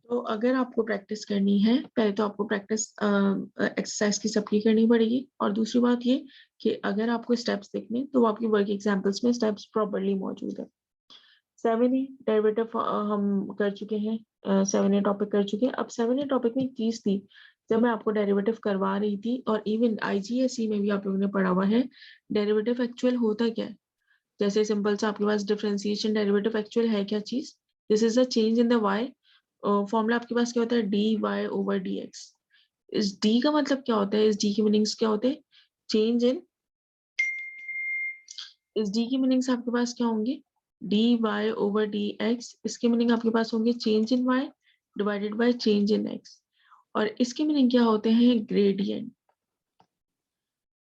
तो अगर आपको प्रैक्टिस करनी है, पहले तो आपको प्रैक्टिस एक्सरसाइज की सबकी करनी पड़ेगी, और दूसरी बात ये कि अगर आपको स्टेप्स देखने तो वो आपकी वर्क एग्जाम्पल्स में स्टेप्स प्रॉपर्ली मौजूद है। 7A डेरिवेटिव हम कर चुके हैं, 7A टॉपिक कर चुके हैं। अब 7A टॉपिक में एक चीज थी, जब मैं आपको डेरिवेटिव करवा रही थी, और इवन IGSE में भी आप लोगों ने पढ़ा हुआ है, डेरिवेटिव एक्चुअल होता क्या है। जैसे सिंपल सा आपके पास डिफरेंशिएशन डेरिवेटिव एक्चुअल है क्या चीज, this is a change in the y। Formula आपके पास क्या होता है, dy/dx। इस d का मतलब क्या होता है, इस d की मीनिंग्स क्या होते हैं, चेंज इन, इस d की मीनिंग्स आपके पास क्या होंगे, dy/dx। इसके मीनिंग आपके पास होंगे change in y divided by change in x। और इसके मीनिंग क्या होते हैं, ग्रेडियंट,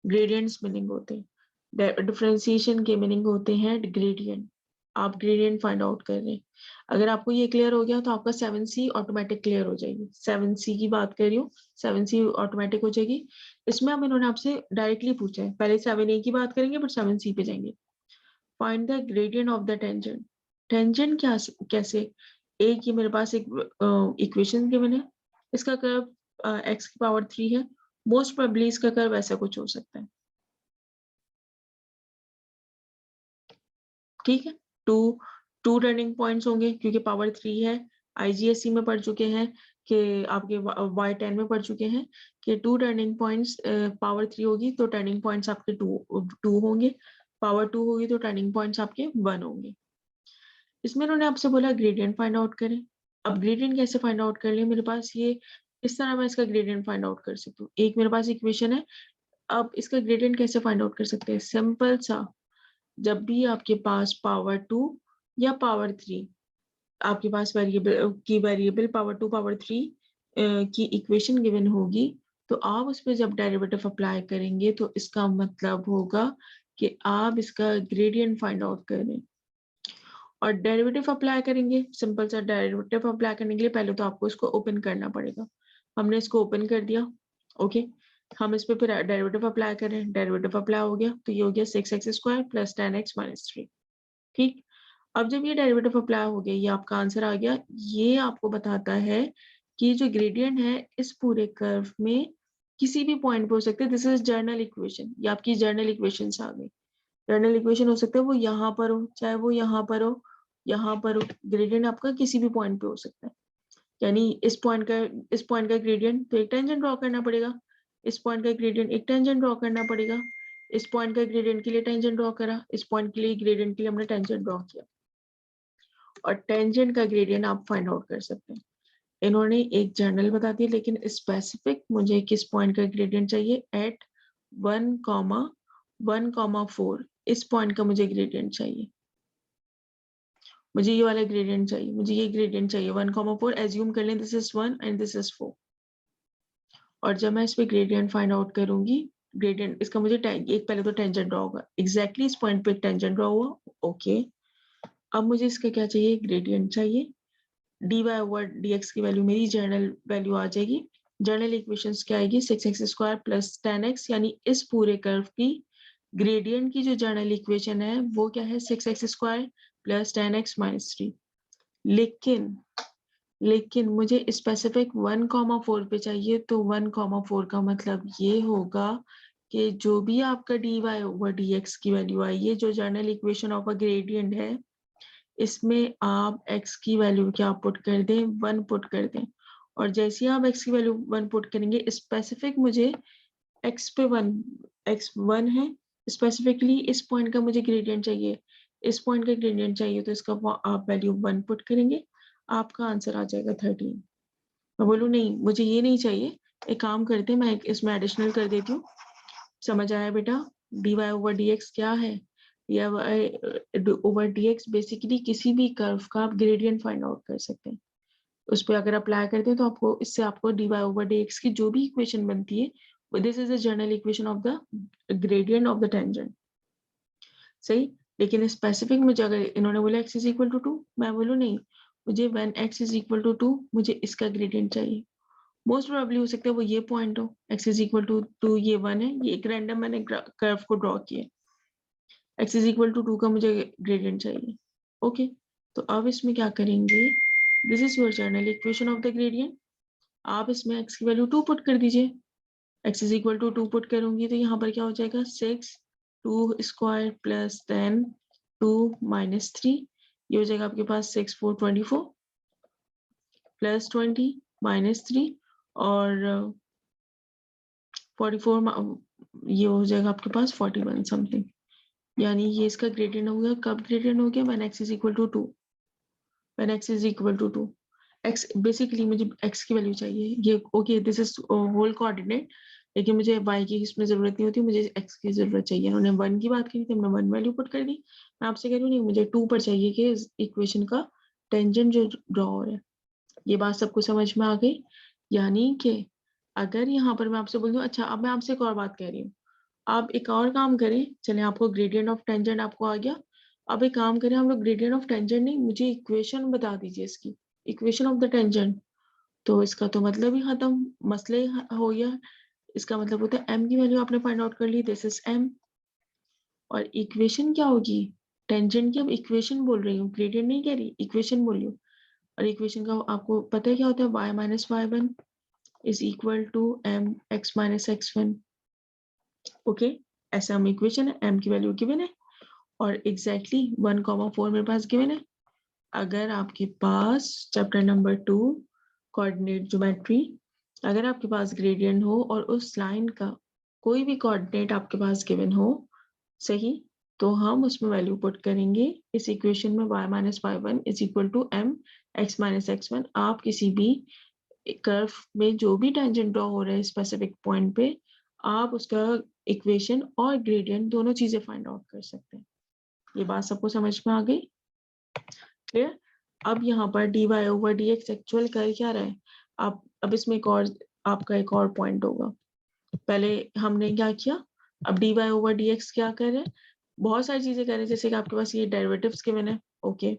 ग्रेडियंट्स मीनिंग होते हैं। डिफरेंशिएशन के मीनिंग होते हैं ग्रेडियंट। आप ग्रेडियंट फाइंड आउट कर रहे हैं। अगर आपको ये क्लियर हो गया तो आपका 7C ऑटोमेटिक क्लियर हो जाएगी। 7C की बात कर रही हूँ, 7C ऑटोमेटिक हो जाएगी। इसमें अब इन्होंने आपसे डायरेक्टली पूछा है, पहले 7A की बात करेंगे फिर 7C पे जाएंगे। Find the gradient of the tangent. Tangent क्या, कैसे, एक ही मेरे पास एक इक्वेशन गिवन है, इसका कर्व x की पावर 3 है, मोस्ट प्रोबेबली इसका कर्व ऐसा कुछ हो सकता है। ठीक है, टू टर्निंग पॉइंट्स होंगे क्योंकि पावर 3 है। IGSE में पढ़ चुके हैं कि आपके Y10 में पढ़ चुके हैं कि टू टर्निंग पॉइंट्स, पावर 3 होगी तो टर्निंग पॉइंट्स आपके टू होंगे, पावर 2 होगी तो टर्निंग पॉइंट्स आपके 1 होंगे। इसमें उन्होंने आपसे बोला ग्रेडियंट फाइंड आउट करें। अब ग्रेडियंट कैसे फाइंड आउट कर लिया, मेरे पास ये इस तरह मैं इसका ग्रेडियंट फाइंड आउट कर सकती हूँ। एक मेरे पास इक्वेशन है, अब इसका ग्रेडियंट कैसे फाइंड आउट कर सकते हैं, सिंपल सा, जब भी आपके पास पावर 2 या पावर 3, आपके पास वेरिएबल पावर 2 पावर 3 की इक्वेशन गिवन होगी, तो आप उस पर जब डेरिवेटिव अप्लाई करेंगे तो इसका मतलब होगा कि आप इसका ग्रेडियंट फाइंड आउट करें। और डेरिवेटिव अप्लाई करेंगे, सिंपल सा डेरिवेटिव अप्लाई करने के लिए पहले तो आपको इसको ओपन करना पड़ेगा। हमने इसको ओपन कर दिया, ओके। हम इस पे फिर डेरिवेटिव अप्लाई करें, डेरिवेटिव अप्लाई हो गया तो ये हो गया 6x² + 10x - 3। ठीक, अब जब ये डेरिवेटिव अप्लाई हो गया, ये आपका आंसर आ गया। ये आपको बताता है कि जो ग्रेडियंट है इस पूरे कर्व में किसी भी पॉइंट पे हो सकते हैं। दिस इज जर्नल इक्वेशन, ये आपकी जर्नल इक्वेशन आ गई। जर्नल इक्वेशन हो सकता है वो यहाँ पर हो, चाहे वो यहाँ पर हो, यहाँ पर हो, ग्रेडियंट आपका किसी भी पॉइंट पे हो सकता है। यानी इस पॉइंट का ग्रेडियंट तो एक टेंजेंट ड्रॉ करना पड़ेगा, इस पॉइंट का ग्रेडियंट एक टेंजेंट ड्रॉ करना पड़ेगा, इस पॉइंट का ग्रेडियंट के लिए टेंजेंट ड्रॉ करा, इस पॉइंट के लिए ग्रेडियंट के लिए हमने टेंजेंट ड्रॉ किया, और टेंजेंट का ग्रेडियंट आप फाइंड आउट कर सकते हैं। इन्होंने एक जर्नल बता दिया, लेकिन स्पेसिफिक मुझे किस पॉइंट का ग्रेडियंट चाहिए, एट 1,1,4 इस पॉइंट का मुझे ग्रेडियंट चाहिए। मुझे ये वाला ग्रेडियंट चाहिए, मुझे ये ग्रेडियंट चाहिए 1,4। एज्यूम कर लें this is 1 and this is 4। और जब मैं इस पे ग्रेडियंट फाइंड आउट करूंगी, ग्रेडियंट इसका मुझे एक पहले तो टेंजेंट ड्रॉ होगा, एग्जैक्टली इस पॉइंट पे टेंजेंट ड्रॉ हुआ, ओके। अब मुझे इसका क्या चाहिए, ग्रेडियंट चाहिए। dy/dx की वैल्यू मेरी जर्नल वैल्यू आ जाएगी। जर्नल इक्वेशंस क्या आएगी, 6x² + 10x, यानी इस पूरे कर्व की ग्रेडियंट की जो जर्नल इक्वेशन है वो क्या है, 6x² + 10x - 3। लेकिन मुझे स्पेसिफिक 1,4 पे चाहिए, तो 1,4 का मतलब ये होगा कि जो भी आपका dy/dx की वैल्यू आई है, जो general equation of a gradient है, इसमें आप x की वैल्यू क्या पुट कर दें, 1 पुट कर दें। और जैसे ही आप x की वैल्यू 1 पुट करेंगे, स्पेसिफिक मुझे x पे 1 है, स्पेसिफिकली इस पॉइंट का मुझे ग्रेडियंट चाहिए, इस पॉइंट का ग्रेडियंट चाहिए, तो इसका आप वैल्यू 1 पुट करेंगे, आपका आंसर आ जाएगा 13। मैं बोलूँ नहीं मुझे ये नहीं चाहिए, एक काम करते हैं, मैं इसमें एडिशनल कर देती हूँ। समझ आया बेटा, dy/dx क्या है, dy/dx बेसिकली किसी भी कर्व का आप ग्रेडियंट फाइंड आउट कर सकते हैं। उस पर अगर अप्लाई करते हैं तो आपको इससे आपको dy/dx की जो भी इक्वेशन बनती है, this is the general equation of the gradient of the tangent. सही, लेकिन स्पेसिफिक मुझे अगर इन्होंने बोला x = 2, मैं बोलूँ नहीं, मुझे व्हेन x = 2 मुझे इसका ग्रेडियंट चाहिए। मोस्ट प्रोबेबली हो सकता है वो ये पॉइंट हो, x = 2, ये 1 है, ये एक रैंडम मैंने कर्व को ड्रॉ किया, x = 2 का मुझे ग्रेडियंट चाहिए, ओके। तो अब इसमें क्या करेंगे, this is your general equation of the gradient. आप इसमें x की वैल्यू 2 पुट कर दीजिए। x is equal to 2 put करूंगी तो यहाँ पर क्या हो जाएगा 6 2 स्क्वायर प्लस 10 2 माइनस 3, ये हो जाएगा आपके पास 6 4 24 प्लस 20 माइनस 3 और 44 ये हो जाएगा आपके पास 41 समथिंग। यानी ये इसका ग्रेडियंट हो गया। कब ग्रेडियंट हो गया? When x is equal to 2। When x is equal to 2 x basically मुझे x की वैल्यू चाहिए। ये okay this is whole coordinate, लेकिन मुझे y की इसमें जरूरत नहीं होती, मुझे x की जरूरत चाहिए। उन्होंने 1 की बात करी थी, हमने 1 वैल्यू पुट कर दी। मैं आपसे कह रही हूँ नहीं, मुझे 2 पर चाहिए कि इस इक्वेशन का टेंजेंट जो ड्रॉ हो रहा है। ये बात सबको समझ में आ गई? यानी कि अगर यहाँ पर मैं आपसे बोल दूं, अच्छा अब मैं आपसे एक और बात कह रही हूँ, आप एक और काम करें। चलें, आपको ग्रेडियंट ऑफ टेंजेंट आपको आ गया। अब एक काम करें, हम लोग ग्रेडियंट ऑफ टेंजेंट नहीं, मुझे इक्वेशन बता दीजिए इसकी, इक्वेशन ऑफ द टेंजेंट। तो इसका तो मतलब ही खत्म, मसले हो गया। इसका मतलब होता है m की वैल्यू आपने फाइंड आउट कर ली, दिस इज m। और इक्वेशन क्या होगी? टेंजेंट की अब इक्वेशन बोल रही हूँ, ग्रेडियंट नहीं कह रही, इक्वेशन बोल रही हूँ। और इक्वेशन का आपको पता है क्या होता है? y minus y1 is equal to m x minus x1। Okay, ऐसा हम इक्वेशन है, m की वैल्यू गिवन है और एग्जैक्टली 1,4 मेरे पास गिवन है। अगर आपके पास चैप्टर नंबर 2 कोऑर्डिनेट ज्योमेट्री, अगर आपके पास ग्रेडियंट हो और उस लाइन का कोई भी कोऑर्डिनेट आपके पास गिवन हो, सही, तो हम उसमें वैल्यू पुट करेंगे इस इक्वेशन में y minus y1 is equal to m x minus x1। आप किसी भी कर्व में जो भी टेंजेंट ड्रॉ हो रहा है स्पेसिफिक पॉइंट पे, आप उसका इक्वेशन और ग्रेडियंट दोनों चीजें फाइंड आउट कर सकते हैं। ये बात सबको समझ में आ गई? क्लियर? अब यहाँ पर dy ओवर dx एक्चुअल कर क्या रहा है? आप अब इसमें एक और आपका एक और पॉइंट होगा। पहले हमने क्या किया, अब dy ओवर dx क्या कर रहे हैं? बहुत सारी चीजें कर रहे हैं, जैसे कि आपके पास ये डेरिवेटिव्स गिवन है। ओके,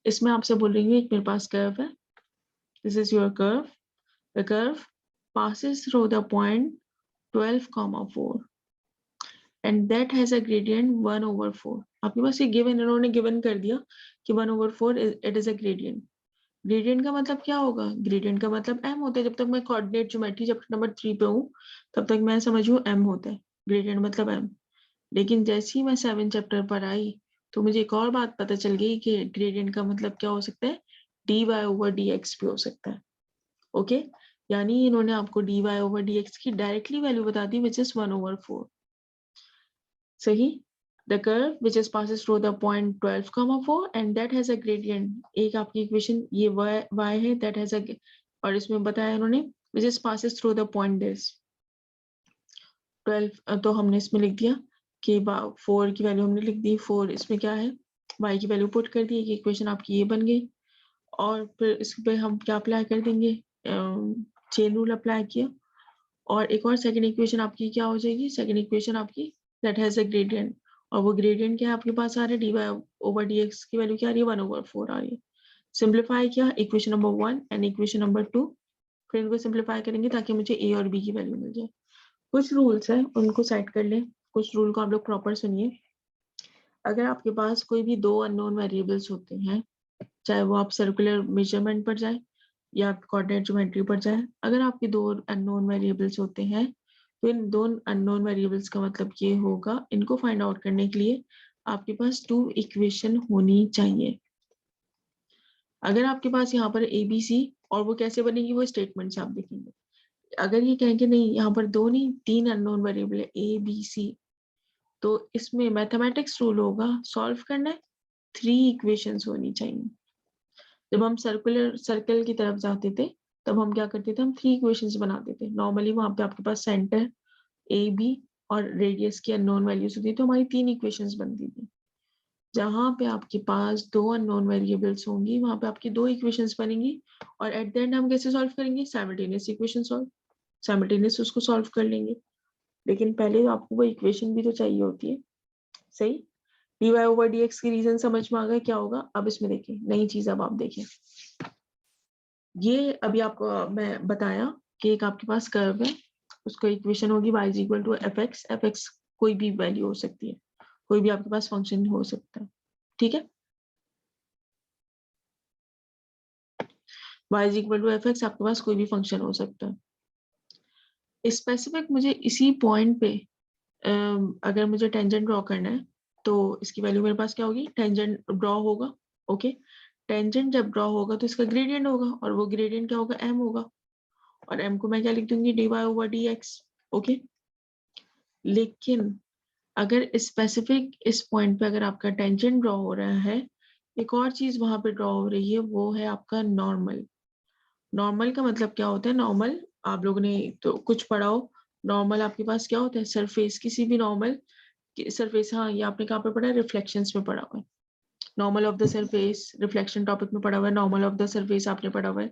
इसमें आपसे बोल रही हूँ एक मेरे पास कर्व है, this is your curve. The curve passes through the point 12,4 and that has a gradient 1/4। आपके पास ये गिवन, इन्होंने गिवन कर दिया कि 1/4 it is a gradient. Gradient का मतलब क्या होगा? ग्रेडियंट का मतलब m होता है। जब तक मैं कोऑर्डिनेट ज्योमेट्री चैप्टर नंबर 3 पे हूँ तब तक मैं समझू m होता है, ग्रेडियंट मतलब m। लेकिन जैसे ही मैं 7 चैप्टर पर आई तो मुझे एक और बात पता चल गई कि ग्रेडियंट का मतलब क्या हो सकता है? dy ओवर dx भी हो सकता है। ओके, यानी इन्होंने आपको dy ओवर dx की डायरेक्टली वैल्यू बता दी विच इज 1/4। सही, the curve which is passes through the point 12,4 and that has a gradient। एक आपकी इक्वेशन ये y है, that has a, और इसमें बताया इन्होंने which is passes through the point this 12। तो हमने इसमें लिख दिया कि 4 की वैल्यू हमने लिख दी। 4 इसमें क्या है? y की वैल्यू पुट कर दी, इक्वेशन आपकी ये बन गई। और फिर इस पे हम क्या अप्लाई कर देंगे? चेन रूल अप्लाई किया। और एक और सेकंड इक्वेशन आपकी क्या हो जाएगी? सेकंड इक्वेशन आपकी दैट हैज अ ग्रेडियंट, और वो ग्रेडियंट क्या है आपके पास आ रहा है? dy ओवर dx की वैल्यू क्या आ रही है? 1/4 आ रही है। सिंप्लीफाई किया equation number 1 and equation number 2, फिर इनको सिंप्लीफाई करेंगे ताकि मुझे a और b की वैल्यू मिल जाए। कुछ रूल्स है उनको सेट कर लें, कुछ रूल को आप लोग प्रॉपर सुनिए। अगर आपके पास कोई भी दो अननोन वेरिएबल्स होते हैं, चाहे वो आप सर्कुलर मेजरमेंट पर जाए या कोऑर्डिनेट ज्योमेट्री पर जाए, अगर आपके दो अननोन वेरिएबल्स होते हैं तो इन दो अननोन वेरिएबल्स का मतलब ये होगा, इनको फाइंड आउट करने के लिए आपके पास 2 इक्वेशन होनी चाहिए। अगर आपके पास यहाँ पर ABC, और वो कैसे बनेगी वो स्टेटमेंट से आप देखेंगे। अगर ये कहेंगे नहीं यहाँ पर 2 नहीं 3 अननोन वेरिएबल है ABC, तो इसमें मैथमेटिक्स रूल होगा, सॉल्व करना है 3 इक्वेशंस होनी चाहिए। जब हम सर्कल की तरफ जाते थे तब हम क्या करते थे? हम 3 इक्वेशंस बनाते थे। नॉर्मली वहां पे आपके पास सेंटर AB और रेडियस की अननोन वैल्यूज होती थी, तो हमारी 3 इक्वेशंस बनती थी। जहां पे आपके पास 2 अननोन वेरिएबल्स होंगी वहां पे आपकी 2 इक्वेशंस बनेंगी, और एट द एंड हम कैसे सॉल्व करेंगे? साइमल्टेनियस इक्वेशन सॉल्व, साइमल्टेनियस उसको सॉल्व कर लेंगे। लेकिन पहले तो आपको वो इक्वेशन भी तो चाहिए होती है। सही, dy ओवर dx की रीजन समझ में आ गया क्या होगा? अब इसमें देखिए नई चीज, अब आप देखें, ये अभी आपको मैं बताया कि एक आपके पास कर्व है, उसको इक्वेशन होगी y is equal to fx कोई भी वैल्यू हो सकती है, कोई भी आपके पास फंक्शन हो सकता है। ठीक है, y is equal to F X, आपके पास कोई भी फंक्शन हो सकता है। स्पेसिफिक मुझे इसी पॉइंट पे अगर मुझे टेंजेंट ड्रॉ करना है तो इसकी वैल्यू मेरे पास क्या होगी, टेंजेंट ड्रॉ होगा। ओके, टेंजेंट जब ड्रॉ होगा तो इसका ग्रेडियंट होगा, और वो ग्रेडियंट क्या होगा, m होगा, और m को मैं क्या लिख दूंगी, dy ओवर dx। ओके, लेकिन अगर स्पेसिफिक इस पॉइंट पे अगर आपका टेंजेंट ड्रॉ हो रहा है, एक और चीज वहां पे ड्रॉ हो रही है, वो है आपका नॉर्मल। नॉर्मल का मतलब क्या होता है, नॉर्मल आप लोगों ने तो कुछ पढ़ा हो। नॉर्मल आपके पास क्या होता है, सरफेस, किसी भी नॉर्मल सरफेस, हाँ ये आपने कहाँ पे पढ़ा है, रिफ्लेक्शंस में पढ़ा हुआ है। Normal of the surface reflection topic में पढ़ा हुआ है। नॉर्मल ऑफ द सरफेस आपने पढ़ा हुआ है।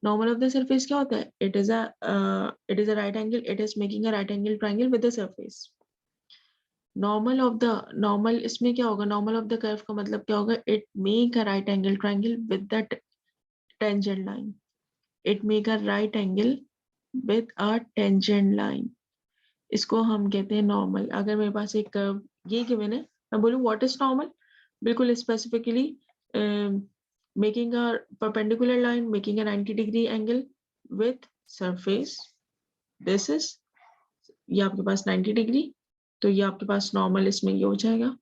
नॉर्मल ऑफ द सरफेस क्या होता है, it is a right angle, it is making a right angle triangle with the surface. Normal of the, normal इसमें क्या होगा, नॉर्मल ऑफ द कर्व का मतलब क्या होगा, it make a right angle triangle with the tangent line. It make a right angle with a tangent line, इसको हम कहते हैं नॉर्मल। अगर मेरे पास एक कर्व ये गिवन है, मैं बोलूँ व्हाट इज नॉर्मल, बिल्कुल specifically making a perpendicular line making a 90 degree angle with surface, this is, ये आपके पास 90 डिग्री, तो ये आपके पास नॉर्मल इसमें ये हो जाएगा।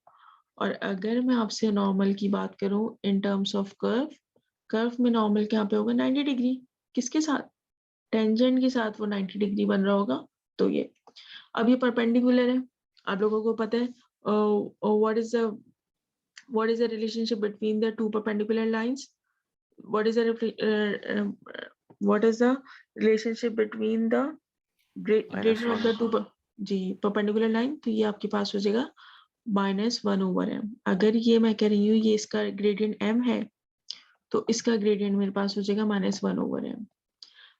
और अगर मैं आपसे नॉर्मल की बात करूं in terms of curve, curve में नॉर्मल क्या पे होगा, 90 डिग्री, किसके साथ, टेंजेंट के साथ वो 90 डिग्री बन रहा होगा। तो ये, अब ये परपेंडिकुलर है, आप लोगों को पता है what is the relationship between the two perpendicular lines, what is the what is the relationship between the gradient of the two ji perpendicular line, तो ये आपके पास हो जाएगा -1/m। अगर ये मैं कह रही हूँ ये इसका ग्रेडियंट m है, तो इसका ग्रेडियंट मेरे पास हो जाएगा -1/m।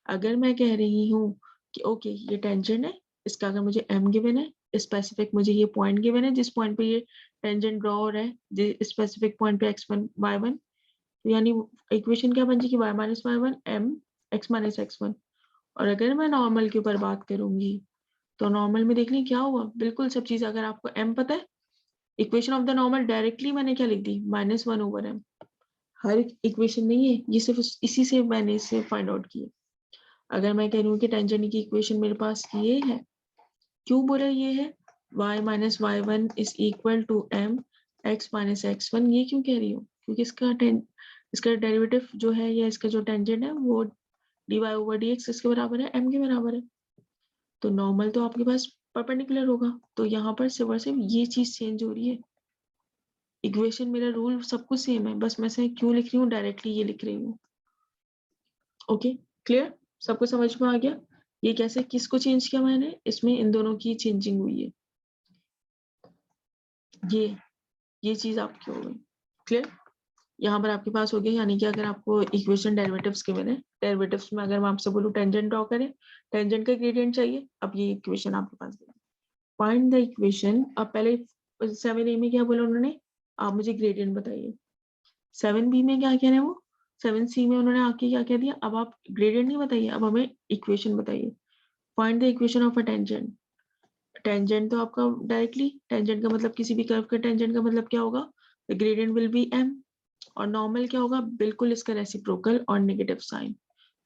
अगर मैं कह रही हूँ कि ओके ये टेंजेंट है, इसका अगर मुझे m गिवन है, स्पेसिफिक मुझे ये पॉइंट गिवन है जिस पॉइंट पे ये टेंजेंट ड्रॉ हो रहा है, स्पेसिफिक पॉइंट पे x1 y1, तो यानी इक्वेशन क्या बन जाएगी, y minus y1 m x minus x1। और अगर मैं नॉर्मल के ऊपर बात करूंगी, तो नॉर्मल में देख लें क्या हुआ, बिल्कुल सब चीज, अगर आपको m पता है, equation of the normal directly मैंने क्या लिख दी, -1/m। हर इक्वेशन नहीं है ये, सिर्फ इसी से मैंने इसे फाइंड आउट किया। अगर मैं कह रही हूँ कि टेंजेंट की इक्वेशन मेरे पास ये है, क्यों बोला ये है, y minus y1 is equal to m x minus x1, ये क्यों कह रही हूँ, क्योंकि इसका डेरिवेटिव जो है या इसका जो टेंजेंट है वो dy ओवर dx इसके बराबर है, m के बराबर है। तो नॉर्मल तो आपके पास परपेंडिकुलर होगा, तो यहाँ पर सिर्फ और सिर्फ ये चीज चेंज हो रही है। इक्वेशन मेरा रूल सब कुछ सेम है, बस मैं से क्यों लिख रही हूँ, डायरेक्टली ये लिख रही हूँ। ओके, क्लियर, सबको समझ में आ गया, ये कैसे किसको चेंज किया मैंने, इसमें इन दोनों की चेंजिंग हुई है, ये चीज आपकी हो गई। क्लियर, यहाँ पर आपके पास हो गया, यानी कि अगर आपको इक्वेशन डेरिवेटिव्स के मैंने डेरिवेटिव्स में अगर मैं आपसे बोलूँ टेंजेंट ड्रॉ करें, टेंजेंट का ग्रेडियंट चाहिए, अब ये इक्वेशन आपके पास है, फाइंड द इक्वेशन। अब पहले 7A में क्या बोला उन्होंने, आप मुझे ग्रेडियंट बताइए। 7B में क्या कह रहे हैं वो, 7C में उन्होंने आके क्या कह दिया, अब आप ग्रेडियंट नहीं बताइए, अब हमें इक्वेशन बताइए। Find the equation of a tangent. Tangent तो आपका डायरेक्टली, टेंजेंट का मतलब किसी भी कर्व का टेंजेंट का मतलब क्या होगा, the gradient will be m, और नॉर्मल क्या होगा, बिल्कुल इसका रेसिप्रोकल और नेगेटिव साइन।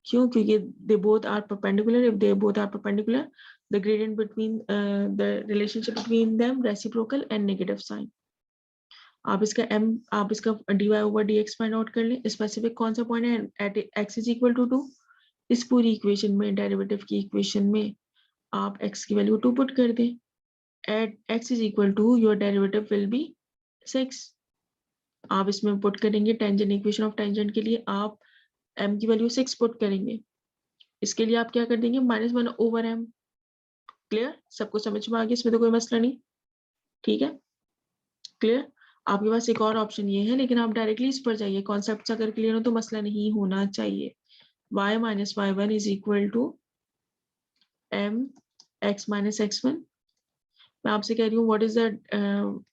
क्यों, क्योंकि they both are perpendicular, if they both are perpendicular the gradient between the relationship between them reciprocal and negative sign. आप इसका dy over dx find out कर लें, स्पेसिफिक कौन सा पॉइंट है, at x is equal to 2। इस पूरी equation में, डेरिवेटिव की इक्वेशन में आप x की वैल्यू 2 पुट कर दें, at x is equal to your derivative will be 6। आप इसमें पुट करेंगे टेंजेंट, इक्वेशन ऑफ टेंजेंट के लिए आप m की वैल्यू 6 पुट करेंगे, इसके लिए आप क्या कर देंगे, -1/m। क्लियर, सबको समझ में आ गया, इसमें तो कोई मसला नहीं, ठीक है, क्लियर। आपके पास एक और ऑप्शन ये है, लेकिन आप डायरेक्टली इस पर जाइए, कॉन्सेप्ट अगर क्लियर हो तो मसला नहीं होना चाहिए। y minus y1 is equal to m x minus x1। मैं आपसे कह रही हूँ what is the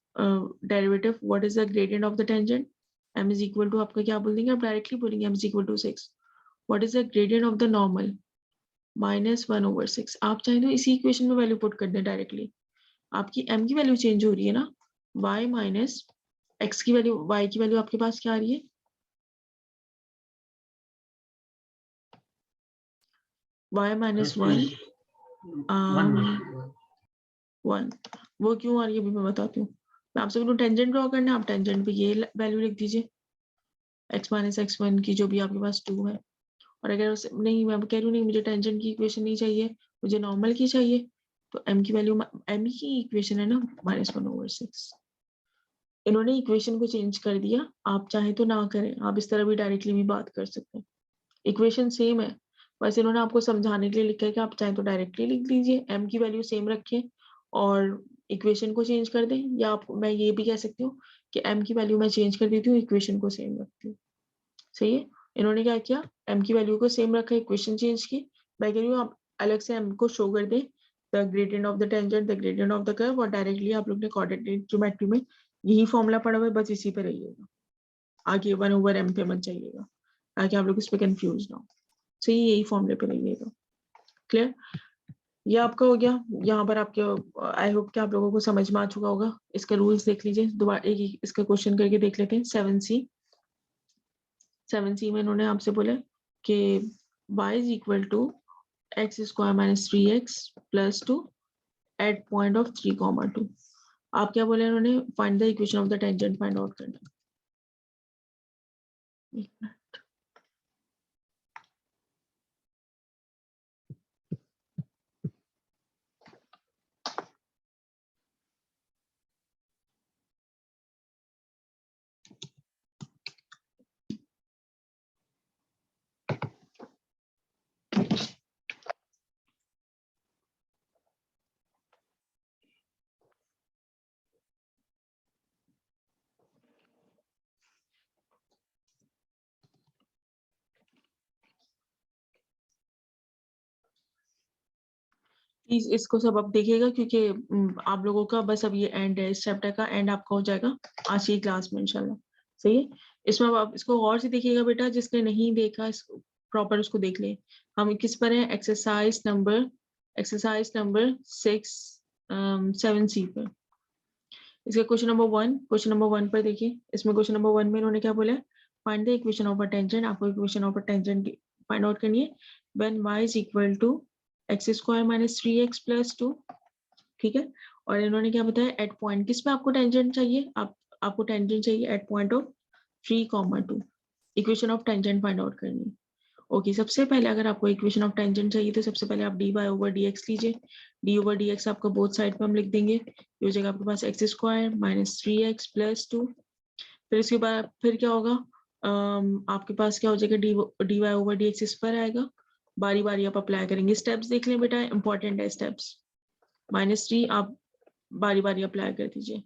derivative, what is the gradient of the tangent, m is equal to, आपका क्या बोल देंगे, आप डायरेक्टली बोलेंगे m is equal to 6। What is the gradient of the normal, -1/6। आप चाहें तो इसी इक्वेशन में वैल्यू पुट कर दें डायरेक्टली, आपकी m की वैल्यू चेंज हो रही है ना, y माइनस x की वैल्यू, y की वैल्यू आपके पास क्या आ रही है, y माइनस 1 1 वो क्यों आ रही है अभी मैं बताती हूँ। मैं आपसे बोलूँ टेंजेंट ड्रॉ करना, आप टेंजेंट पे ये वैल्यू लिख दीजिए x माइनस x1 की जो भी आपके पास 2 है। और अगर नहीं मैं कह रही हूँ नहीं मुझे टेंजेंट की इक्वेशन नहीं चाहिए, मुझे नॉर्मल की चाहिए, तो m की वैल्यू m की इक्वेशन है ना -1/6। इन्होंने इक्वेशन को चेंज कर दिया, आप चाहे तो ना करें, आप इस तरह भी डायरेक्टली भी बात कर सकते हैं। इक्वेशन सेम है, बस इन्होंने आपको समझाने के लिए लिखा है कि आप चाहे तो डायरेक्टली लिख दीजिए, m की वैल्यू सेम रखें और इक्वेशन को चेंज कर दें, या आप मैं ये भी कह सकती हूँ कि m की वैल्यू मैं चेंज कर देती हूँ, इक्वेशन को सेम रखती हूँ। सही है, इन्होंने क्या किया, m की वैल्यू को सेम रखा, इक्वेशन चेंज की। मैं कह रही हूँ आप अलग से m को शो कर दें, the gradient of the tangent, the gradient of the curve, और डायरेक्टली आप लोग ने कोऑर्डिनेट ज्योमेट्री में यही फॉर्मूला पढ़ा हुआ है, बस इसी पे रहिएगा, आगे 1/m पे मत जाइएगा ताकि आप लोग इस पे कंफ्यूज ना हो। सही, यही फॉर्मूले पे रहिएगा। क्लियर, ये आपका हो गया। यहाँ पर आपके आई होप कि आप लोगों को समझ में आ चुका होगा। इसका रूल्स देख लीजिए, दोबारा एक इसका क्वेश्चन करके देख लेते हैं। 7C में इन्होंने आपसे बोला कि y is equal to x square minus 3x plus 2 at point of 3,2। आप क्या बोले इन्होंने, find the equation of the tangent find out करना। एक मिनट, प्लीज इसको सब अब देखिएगा क्योंकि आप लोगों का बस अब ये एंड है, इस चैप्टर का एंड आपका हो जाएगा आज की क्लास में इंशाल्लाह। सही है, इसमें अब आप इसको गौर से देखिएगा बेटा, जिसने नहीं देखा इसको प्रॉपर उसको देख ले। हम किस पर है, एक्सरसाइज नंबर 7C पर। इसका क्वेश्चन नंबर 1 पर देखिए। इसमें क्वेश्चन नंबर 1 में इन्होंने क्या बोला है, find the equation of a tangent. आपको equation of a tangent find out करनी है when y is equal to x square minus 3x plus 2। ठीक है, और इन्होंने क्या बताया, एट पॉइंट किस पे आपको टेंजेंट चाहिए, आपको टेंजेंट चाहिए at point of 3,2। Equation of tangent find out करनी है। ओके, सबसे पहले अगर आपको इक्वेशन ऑफ टेंजेंट चाहिए तो सबसे पहले आप dy ओवर dx लीजिए। d ओवर dx आपका बोथ साइड पे हम लिख देंगे, ये हो जाएगा आपके पास x square minus 3x plus 2। फिर इसके बाद फिर क्या होगा, आपके पास क्या हो जाएगा, dy ओवर dx इस पर आएगा। बारी बारी आप अप्लाई करेंगे, स्टेप्स देख लें बेटा, इंपॉर्टेंट है स्टेप्स। -3 आप बारी बारी अप्लाई कर दीजिए।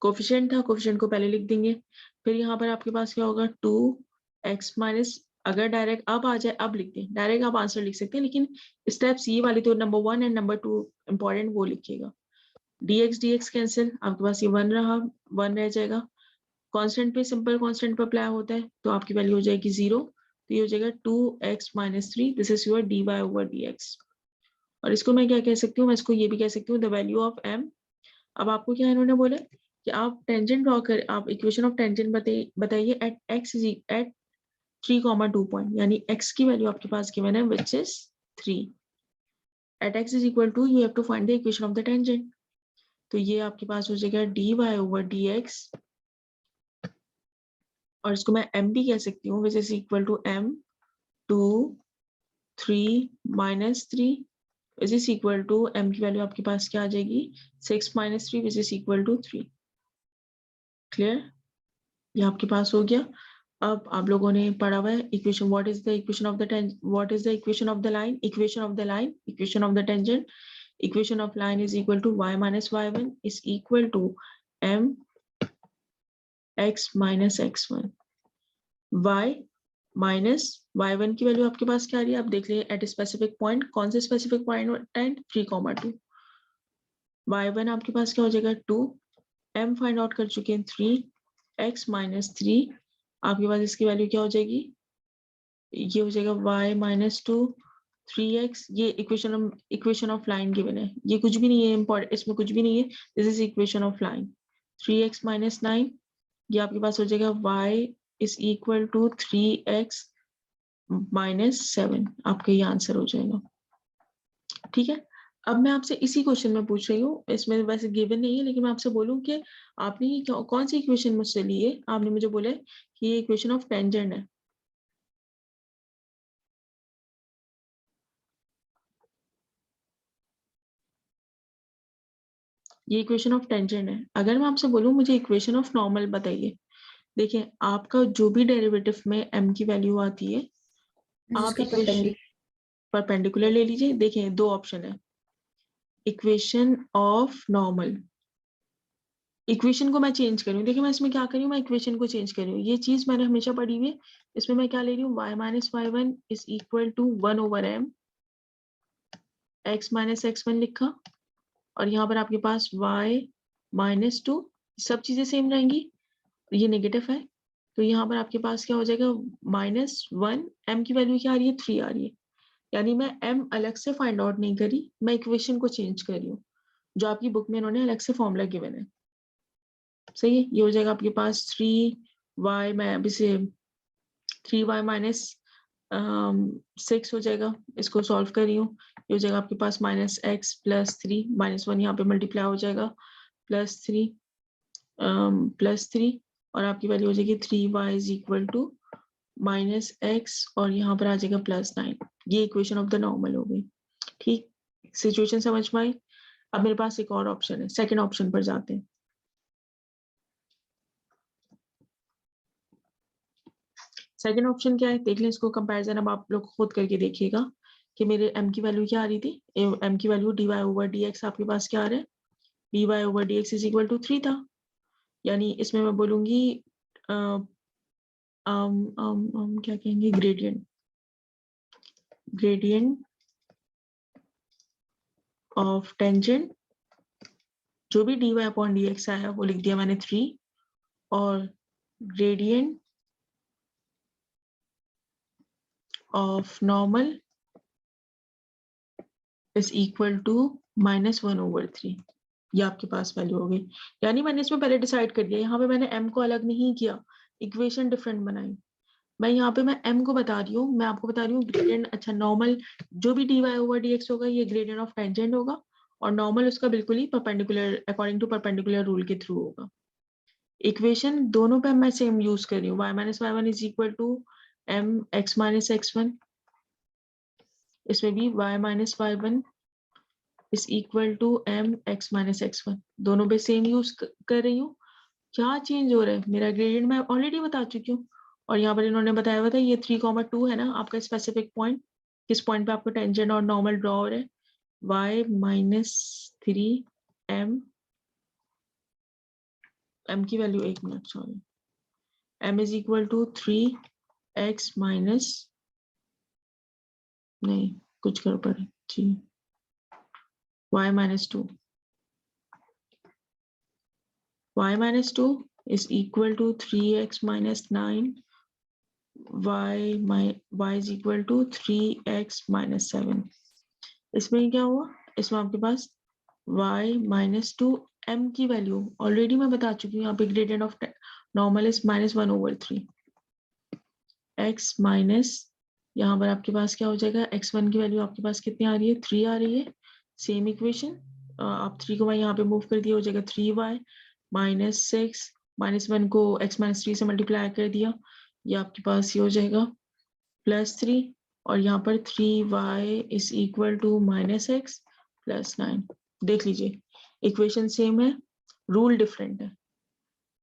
कोफिशिएंट था, कोफिशिएंट को पहले लिख देंगे। फिर यहाँ पर आपके पास क्या होगा, 2x माइनस, अगर डायरेक्ट अब आ जाए अब लिख दें, डायरेक्ट आप आंसर लिख सकते हैं, लेकिन स्टेप्स ये वाली तो नंबर 1 एंड नंबर 2 इंपॉर्टेंट, वो लिखिएगा। dx कैंसिल, आपके पास ये 1 रहा, 1 रह जाएगा। कांस्टेंट पे, सिंपल कांस्टेंट पे अप्लाई होता है तो आपकी वैल्यू हो जाएगी 0, तो ये हो जाएगा 2x minus 3, this is your dy over dx। और इसको मैं क्या कह सकती हूँ, मैं इसको ये भी कह सकती हूँ, द वैल्यू ऑफ m। अब आपको क्या इन्होंने बोला कि आप टेंजेंट ड्रॉ कर, आप इक्वेशन ऑफ टेंजेंट बताइए at x is at 3,2 point, यानी x की वैल्यू आपके पास गिवन है which is 3। At x is equal to, you have to find the equation of the tangent. तो ये आपके पास हो जाएगा dy ओवर dx, और इसको मैं m भी कह सकती हूँ, which is equal to m 2 3 minus 3, which is equal to m की वैल्यू आपके पास क्या आ जाएगी, 6 minus 3, which is equal to 3। Clear, ये आपके पास हो गया। अब आप लोगों ने पढ़ा हुआ है equation, what is the equation of the what is the equation of the line, equation of the line, equation of the tangent. Equation of line is equal to y minus y1 is equal to m x minus x1। y minus y1 की value आपके पास क्या आ रही है, आप देख लीजिए at specific point, कौन से स्पेसिफिक पॉइंट, 3,2। y1 आपके पास क्या हो जाएगा 2, m फाइंड आउट कर चुके हैं 3, x माइनस 3, आपके पास इसकी वैल्यू क्या हो जाएगी, ये हो जाएगा y माइनस 2 3x। ये इक्वेशन ऑफ लाइन गिवन है, ये कुछ भी नहीं है इम्पोर्टेंट, इसमें कुछ भी नहीं है, this is equation of line. 3x minus 9, ये आपके पास हो जाएगा y is equal to 3x -7। आपका ये आंसर हो जाएगा। ठीक है, अब मैं आपसे इसी क्वेश्चन में पूछ रही हूँ, इसमें वैसे गिवन नहीं है, लेकिन मैं आपसे बोलूँ कि आपने ये कौन सी इक्वेशन मुझसे ली है। आपने मुझे बोला कि ये इक्वेशन ऑफ टेंजेंट है। ये इक्वेशन ऑफ टेंजेंट है। अगर मैं आपसे बोलूँ मुझे इक्वेशन ऑफ नॉर्मल बताइए। देखिए, आपका जो भी डेरिवेटिव में m की वैल्यू आती है, आप इक्वेशन परपेंडिकुलर ले लीजिए। देखिए, दो ऑप्शन है, इक्वेशन ऑफ नॉर्मल। इक्वेशन को मैं चेंज कर रही हूँ। देखिए, मैं इसमें क्या कर रही हूँ, मैं इक्वेशन को चेंज कर रही हूँ। ये चीज मैंने हमेशा पढ़ी हुई है। इसमें मैं क्या ले रही हूँ, y minus y1 is equal to 1/m x minus x1 लिखा, और यहाँ पर आपके पास y माइनस 2, सब चीजें सेम रहेंगी। ये नेगेटिव है, तो यहाँ पर आपके पास क्या हो जाएगा, -1, m की वैल्यू क्या आ रही है, 3 आ रही है। यानी मैं m अलग से फाइंड आउट नहीं करी, मैं इक्वेशन को चेंज कर रही हूँ, जो आपकी बुक में इन्होंने अलग से फॉर्मूला गिवन है। सही है, ये हो जाएगा आपके पास 3y, मैं अभी से 3y माइनस 6 हो जाएगा, इसको सॉल्व कर रही हूँ। ये हो जाएगा आपके पास -x प्लस 3, -1 यहाँ पे मल्टीप्लाई हो जाएगा, +3 और आपकी वैल्यू हो जाएगी 3y is equal to -x, और यहाँ पर आ जाएगा +9। ये इक्वेशन ऑफ द नॉर्मल हो गई। ठीक, सिचुएशन समझ में आई। अब मेरे पास एक और ऑप्शन है, सेकेंड ऑप्शन पर जाते हैं। सेकंड ऑप्शन क्या है, देख लें इसको कंपैरिजन। अब आप लोग खुद करके देखिएगा कि मेरे m की वैल्यू क्या आ रही थी। m की वैल्यू dy/dx आपके पास क्या आ रहा है, dy/dx इज इक्वल टू 3 था। यानी इसमें मैं बोलूंगी क्या कहेंगे, ग्रेडियंट ऑफ टेंजेंट, जो भी dy/dx आया वो लिख दिया मैंने 3, और gradient of normal is equal to -1/3। ये आपके पास वैल्यू हो गई। यानी मैंने इसमें पहले डिसाइड कर दिया, यहाँ पे मैंने m को अलग नहीं किया, इक्वेशन डिफरेंट बनाई। मैं यहाँ पे मैं m को बता रही हूँ, मैं आपको बता रही हूँ ग्रेडियंट। अच्छा, नॉर्मल जो भी dy/dx होगा ये ग्रेडियंट ऑफ टेंजेंट होगा, और नॉर्मल उसका बिल्कुल ही perpendicular, according to perpendicular rule के थ्रू होगा। इक्वेशन दोनों पे मैं सेम यूज कर रही हूँ, y minus y1 is equal to m x minus x1, इसमें भी y minus y1 is equal to m x minus x1, दोनों पे सेम यूज कर रही हूँ। क्या चेंज हो रहा है, मेरा ग्रेडियंट मैं ऑलरेडी बता चुकी हूँ, और यहाँ पर इन्होंने बताया हुआ था ये 3,2 है ना आपका स्पेसिफिक पॉइंट, किस पॉइंट पे आपको टेंजेंट और नॉर्मल ड्रॉ हो रहा है, y माइनस 3m, m की वैल्यू, एक minute sorry, m is equal to 3x minus, नहीं कुछ गड़बड़ है जी, y minus 2, y minus 2 is equal to 3x minus 9, y is equal to 3x minus 7। इसमें क्या हुआ, इसमें आपके पास y minus 2, m की वैल्यू ऑलरेडी मैं बता चुकी हूँ, यहाँ पे gradient of normal is -1/3, x minus, यहाँ पर आपके पास क्या हो जाएगा, x1 की वैल्यू आपके पास कितनी आ रही है, 3 आ रही है। सेम इक्वेशन, आप 3 को यहाँ पे मूव कर दिया, हो जाएगा 3y -6, -1 को x माइनस 3 से मल्टीप्लाई कर दिया, ये आपके पास ये हो जाएगा +3, और यहाँ पर 3y is equal to -x + 9। देख लीजिए, इक्वेशन सेम है, रूल डिफरेंट है,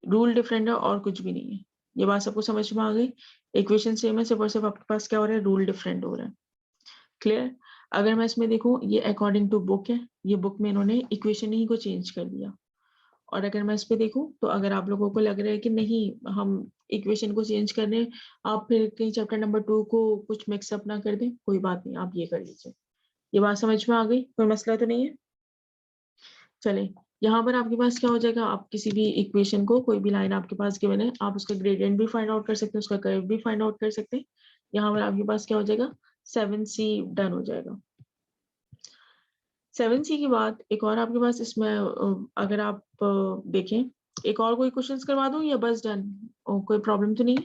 रूल डिफरेंट है और कुछ भी नहीं है। ये बात सबको समझ में आ गई, इक्वेशन सेम है, सिर्फ और सिर्फ आपके पास क्या हो रहा है, रूल डिफरेंट हो रहा है। क्लियर। अगर मैं इसमें देखूं, ये अकॉर्डिंग टू बुक है, ये बुक में इन्होंने इक्वेशन ही को चेंज कर दिया, और अगर मैं इस पे देखूं तो अगर आप लोगों को लग रहा है कि नहीं हम इक्वेशन को चेंज कर रहे हैं, आप फिर कहीं चैप्टर नंबर 2 को कुछ मिक्सअप ना कर दें, कोई बात नहीं, आप ये कर लीजिए। ये बात समझ में आ गई, कोई मसला तो नहीं है। चले, यहाँ पर आपके पास क्या हो जाएगा, आप किसी भी इक्वेशन को, कोई भी लाइन आपके पास गिवन है, आप उसका ग्रेडियंट भी फाइंड आउट कर सकते हैं, उसका कर्व भी फाइंड आउट कर सकते हैं। यहाँ पर आपके पास क्या हो जाएगा, 7C डन हो जाएगा। 7C के बाद एक और आपके पास इसमें अगर आप देखें, एक और कोई क्वेश्चंस करवा दूं या बस डन, कोई प्रॉब्लम तो नहीं है।